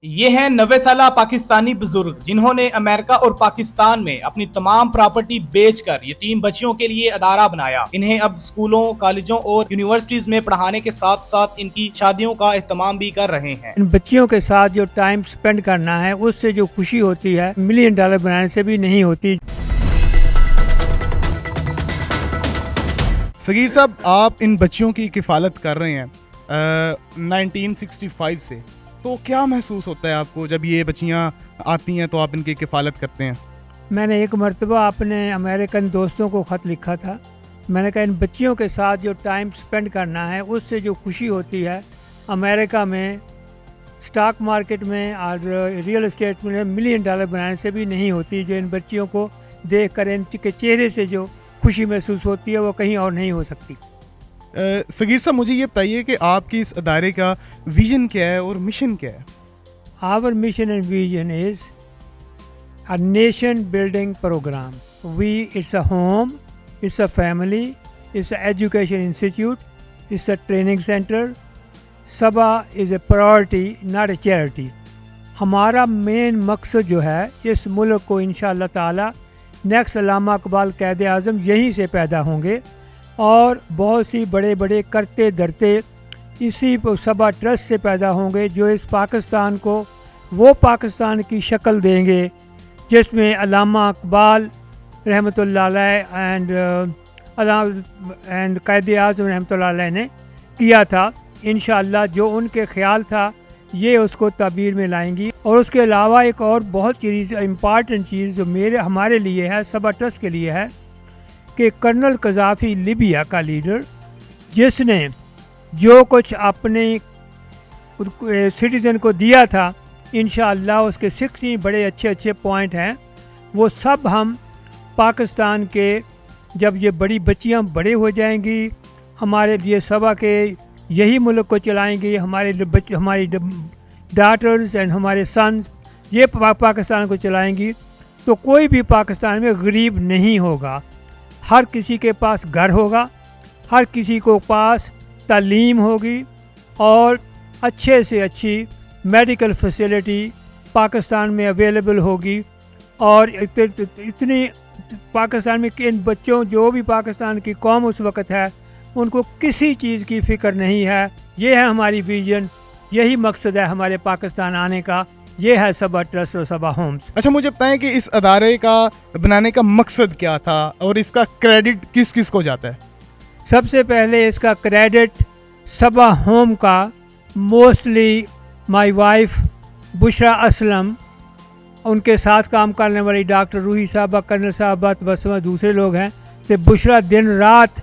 ये हैं 90 साला पाकिस्तानी बुजुर्ग जिन्होंने अमेरिका और पाकिस्तान में अपनी तमाम प्रॉपर्टी बेचकर यतीम बच्चियों के लिए अदारा बनाया। इन्हें अब स्कूलों, कॉलेजों और यूनिवर्सिटीज में पढ़ाने के साथ साथ इनकी शादियों का एहतमाम भी कर रहे हैं। इन बच्चियों के साथ जो टाइम स्पेंड करना है उससे जो खुशी होती है $1 मिलियन बनाने से भी नहीं होती। सगीर साहब, आप इन बच्चियों की किफ़ालत कर रहे हैं 1965 से, तो क्या महसूस होता है आपको जब ये बच्चियाँ आती हैं तो आप इनकी किफ़ालत करते हैं? मैंने एक मरतबा अपने अमेरिकन दोस्तों को ख़त लिखा था। मैंने कहा इन बच्चियों के साथ जो टाइम स्पेंड करना है उससे जो खुशी होती है अमेरिका में स्टॉक मार्केट में और रियल एस्टेट में $1 मिलियन बनाने से भी नहीं होती। जो इन बच्चियों को देख कर इनके चेहरे से जो खुशी महसूस होती है वो कहीं और नहीं हो सकती। सगीर साहब, मुझे ये बताइए कि आपकी इस अदारे का विजन क्या है और मिशन क्या है? Our mission and vision is a nation building program. It's a home, it's a family, it's an education institute, it's a training center. Sabha is a priority, not a charity. हमारा main मकसद जो है इस मुल्क को इंशाअल्लाह ताला next अल्लामा इकबाल कैद आज़म यहीं से पैदा होंगे और बहुत सी बड़े बड़े करते धरते इसी सबा ट्रस्ट से पैदा होंगे जो इस पाकिस्तान को वो पाकिस्तान की शक्ल देंगे जिसमें अल्लामा इकबाल रहमतुल्लाह अलैह एंड कैद आज़म रहमतुल्लाह अलैह ने किया था। इंशाअल्लाह जो उनके ख्याल था ये उसको ताबीर में लाएंगी। और उसके अलावा एक और बहुत चीज़ इम्पॉर्टेंट चीज़ जो हमारे लिए है, सबा ट्रस्ट के लिए है कि कर्नल कज़ाफ़ी लीबिया का लीडर जिसने जो कुछ अपने सिटीज़न को दिया था, इंशाअल्लाह उसके 16 बड़े अच्छे अच्छे पॉइंट हैं। वो सब हम पाकिस्तान के जब ये बड़ी बच्चियां बड़े हो जाएंगी हमारे लिए सबा के यही मुल्क को चलाएंगी। हमारी डॉटर्स एंड हमारे सन्स ये पाकिस्तान को चलाएंगी तो कोई भी पाकिस्तान में गरीब नहीं होगा। हर किसी के पास घर होगा, हर किसी को पास तालीम होगी और अच्छे से अच्छी मेडिकल फैसिलिटी पाकिस्तान में अवेलेबल होगी। और इतनी पाकिस्तान में इन बच्चों जो भी पाकिस्तान की कौम उस वक़्त है उनको किसी चीज़ की फ़िक्र नहीं है। ये है हमारी विजन, यही मकसद है हमारे पाकिस्तान आने का, ये है सबा ट्रस्ट और सबा होम्स। अच्छा, मुझे बताएं कि इस अदारे का बनाने का मकसद क्या था और इसका क्रेडिट किस किस को जाता है? सबसे पहले इसका क्रेडिट सबा होम का mostly my wife Bushra Aslam, उनके साथ काम करने वाली डॉक्टर रूही साहबा, कर्नल साहबा, बस दूसरे लोग हैं। तो बुशरा दिन रात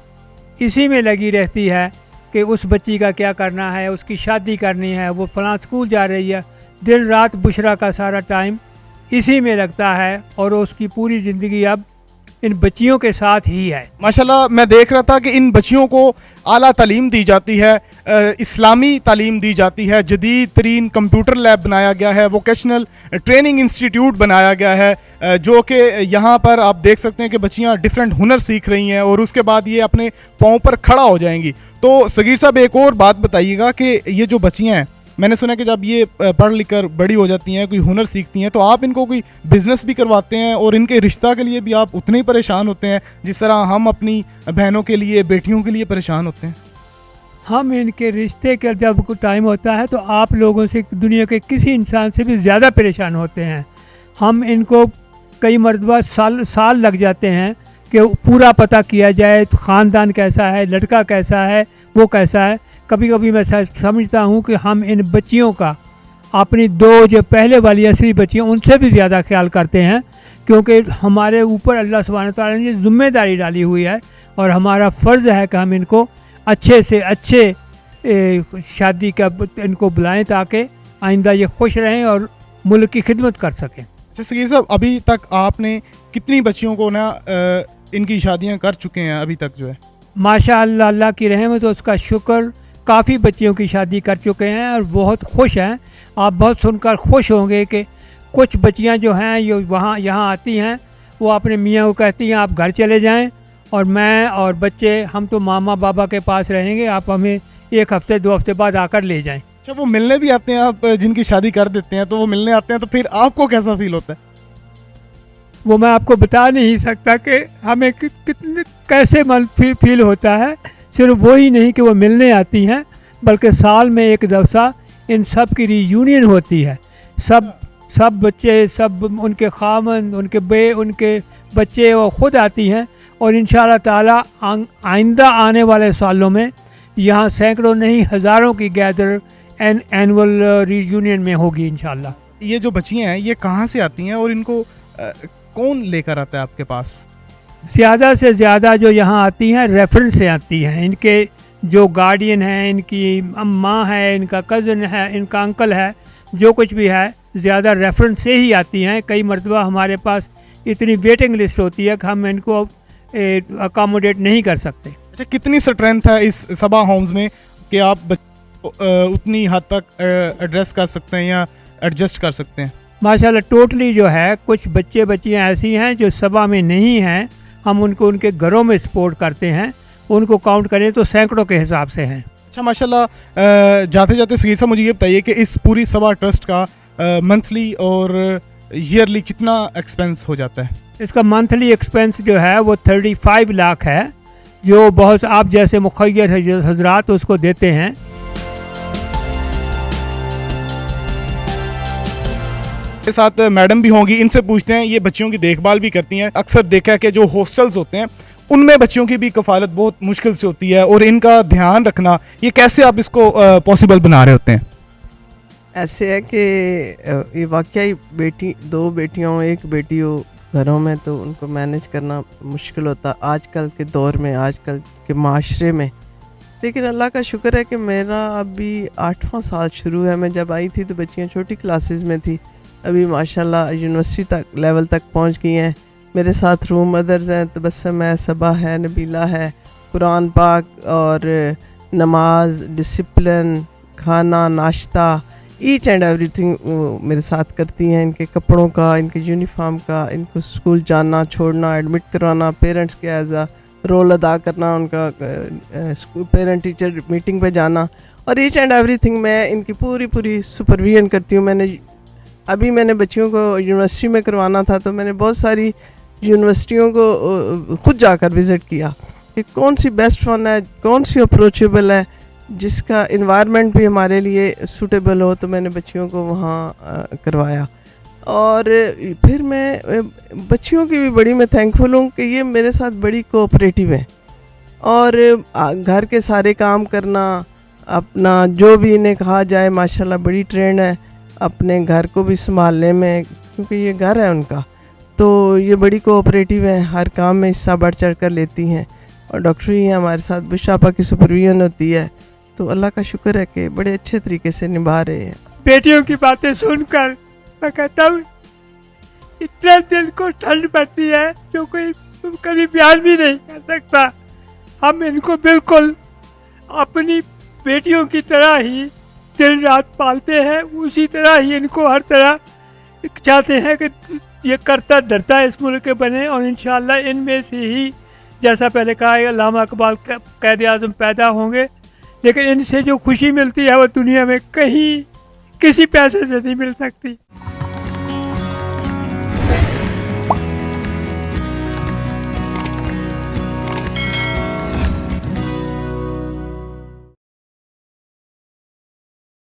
इसी में लगी रहती है कि उस बच्ची का क्या करना है, उसकी शादी करनी है, वो फलां स्कूल जा रही है। दिन रात बुशरा का सारा टाइम इसी में लगता है और उसकी पूरी ज़िंदगी अब इन बच्चियों के साथ ही है। माशाल्लाह, मैं देख रहा था कि इन बच्चियों को आला तालीम दी जाती है, इस्लामी तालीम दी जाती है, जदीद तरीन कंप्यूटर लैब बनाया गया है, वोकेशनल ट्रेनिंग इंस्टीट्यूट बनाया गया है जो कि यहाँ पर आप देख सकते हैं कि बच्चियाँ डिफरेंट हुनर सीख रही हैं और उसके बाद ये अपने पाँव पर खड़ा हो जाएंगी। तो सगीर साहब, एक और बात बताइएगा कि ये जो बच्चियाँ हैं, मैंने सुना कि जब ये पढ़ लिख कर बड़ी हो जाती हैं, कोई हुनर सीखती हैं, तो आप इनको कोई बिज़नेस भी करवाते हैं और इनके रिश्ता के लिए भी आप उतने ही परेशान होते हैं जिस तरह हम अपनी बहनों के लिए, बेटियों के लिए परेशान होते हैं? हम इनके रिश्ते का जब टाइम होता है तो आप लोगों से, दुनिया के किसी इंसान से भी ज़्यादा परेशान होते हैं। हम इनको कई मरतबा साल लग जाते हैं कि पूरा पता किया जाए तो ख़ानदान कैसा है, लड़का कैसा है, वो कैसा है। कभी कभी मैं समझता हूँ कि हम इन बच्चियों का अपनी दो जो पहले वाली असली बच्चियाँ उनसे भी ज़्यादा ख्याल करते हैं क्योंकि हमारे ऊपर अल्लाह सुब्हानहू व तआला ने ज़िम्मेदारी डाली हुई है और हमारा फ़र्ज़ है कि हम इनको अच्छे से अच्छे शादी का इनको बुलाएं ताकि आइंदा ये खुश रहें और मुल्क की खिदमत कर सकें। अच्छा सगीर साहब, अभी तक आपने कितनी बच्चियों को ना इनकी शादियाँ कर चुके हैं अभी तक जो है? माशाअल्लाह, अल्लाह की रहमत, उसका शुक्र, काफ़ी बच्चियों की शादी कर चुके हैं और बहुत खुश हैं। आप बहुत सुनकर खुश होंगे कि कुछ बच्चियां जो हैं ये यहाँ आती हैं, वो अपने मियाँ को कहती हैं आप घर चले जाएं और मैं और बच्चे हम तो मामा बाबा के पास रहेंगे, आप हमें 1 हफ़्ते 2 हफ़्ते बाद आकर ले जाएं। अच्छा, वो मिलने भी आते हैं, आप जिनकी शादी कर देते हैं तो वो मिलने आते हैं, तो फिर आपको कैसा फील होता है? वो मैं आपको बता नहीं सकता कि हमें कितने कैसे मन फील होता है। सिर्फ वो ही नहीं कि वो मिलने आती हैं, बल्कि साल में एक दफ़ा इन सब की रीयूनियन होती है। सब बच्चे, सब उनके खामन, उनके बच्चे वो ख़ुद आती हैं। और इंशाअल्लाह ताला आइंदा आने वाले सालों में यहाँ सैकड़ों नहीं हज़ारों की गैदर एनुअल रीयूनियन में होगी इंशाअल्लाह। ये जो बच्चियाँ हैं ये कहाँ से आती हैं और इनको कौन लेकर आता है आपके पास? ज़्यादा से ज़्यादा जो यहाँ आती हैं रेफरेंस से आती हैं। इनके जो गार्डियन हैं, इनकी माँ है, इनका कज़न है, इनका अंकल है, जो कुछ भी है ज़्यादा रेफरेंस से ही आती हैं। कई मरतबा हमारे पास इतनी वेटिंग लिस्ट होती है कि हम इनको अकोमोडेट नहीं कर सकते। अच्छा, कितनी स्ट्रेंथ है इस सबा होम्स में कि आप उतनी हद तक एड्रेस कर सकते हैं या एडजस्ट कर सकते हैं? माशाल्लाह टोटली जो है, कुछ बच्चियाँ ऐसी हैं जो सबा में नहीं हैं, हम उनको उनके घरों में सपोर्ट करते हैं। उनको काउंट करें तो सैकड़ों के हिसाब से हैं। अच्छा, माशाल्लाह। जाते जाते सगीर साहब मुझे ये बताइए कि इस पूरी सबा ट्रस्ट का मंथली और ईयरली कितना एक्सपेंस हो जाता है? इसका मंथली एक्सपेंस जो है वो 35 लाख है, जो बहुत आप जैसे मुखय्यर हजरात उसको देते हैं। के साथ मैडम भी होंगी, इनसे पूछते हैं। ये बच्चियों की देखभाल भी करती हैं। अक्सर देखा है कि जो हॉस्टल्स होते हैं उनमें बच्चियों की भी कफालत बहुत मुश्किल से होती है और इनका ध्यान रखना, ये कैसे आप इसको पॉसिबल बना रहे होते हैं? ऐसे है कि ये वाकई दो बेटियां हो, एक बेटी हो घरों में, तो उनको मैनेज करना मुश्किल होता आजकल के दौर में, आजकल के माशरे में। लेकिन अल्लाह का शुक्र है कि मेरा अभी 8वां साल शुरू है। मैं जब आई थी तो बच्चियां छोटी क्लासेस में थी, अभी माशाल्लाह यूनिवर्सिटी तक लेवल तक पहुंच गई हैं। मेरे साथ रूम मदर्स हैं, तबस्सुम है, सबा है, नबीला है। कुरान पाक और नमाज, डिसिप्लिन, खाना, नाश्ता, ईच एंड एवरीथिंग मेरे साथ करती हैं। इनके कपड़ों का, इनके यूनिफॉर्म का, इनको स्कूल जाना छोड़ना, एडमिट करवाना, पेरेंट्स के एज आ रोल अदा करना, उनका स्कूल पेरेंट टीचर मीटिंग पे जाना, और ईच एंड एवरीथिंग मैं इनकी पूरी सुपरविजन करती हूँ। मैंने बच्चियों को यूनिवर्सिटी में करवाना था, तो मैंने बहुत सारी यूनिवर्सिटियों को ख़ुद जाकर विज़िट किया कि कौन सी बेस्ट वन है, कौन सी अप्रोचेबल है, जिसका इन्वायरमेंट भी हमारे लिए सूटेबल हो। तो मैंने बच्चियों को वहाँ करवाया। और फिर मैं बच्चियों की भी बड़ी मैं थैंकफुल हूँ कि ये मेरे साथ बड़ी कोऑपरेटिव है। और घर के सारे काम करना, अपना जो भी इन्हें कहा जाए, माशाल्लाह बड़ी ट्रेंड है अपने घर को भी संभालने में, क्योंकि ये घर है उनका। तो ये बड़ी कोऑपरेटिव है, हर काम में हिस्सा बढ़ चढ़ कर लेती हैं। और डॉक्टर ही हैं हमारे साथ, बुशापा की सुपरविजन होती है। तो अल्लाह का शुक्र है कि बड़े अच्छे तरीके से निभा रहे हैं। बेटियों की बातें सुनकर मैं कहता हूँ इतना दिल को ठंड पड़ती है जो कोई कभी बयान भी नहीं कर सकता। हम इनको बिल्कुल अपनी बेटियों की तरह ही दिन रात पालते हैं, उसी तरह ही इनको हर तरह चाहते हैं कि ये करता धरता इस मुल्क के बने। और इंशाअल्लाह इनमें से ही, जैसा पहले कहा है, अल्लामा इकबाल क़ायद आज़म पैदा होंगे। लेकिन इनसे जो खुशी मिलती है वो दुनिया में कहीं किसी पैसे से नहीं मिल सकती।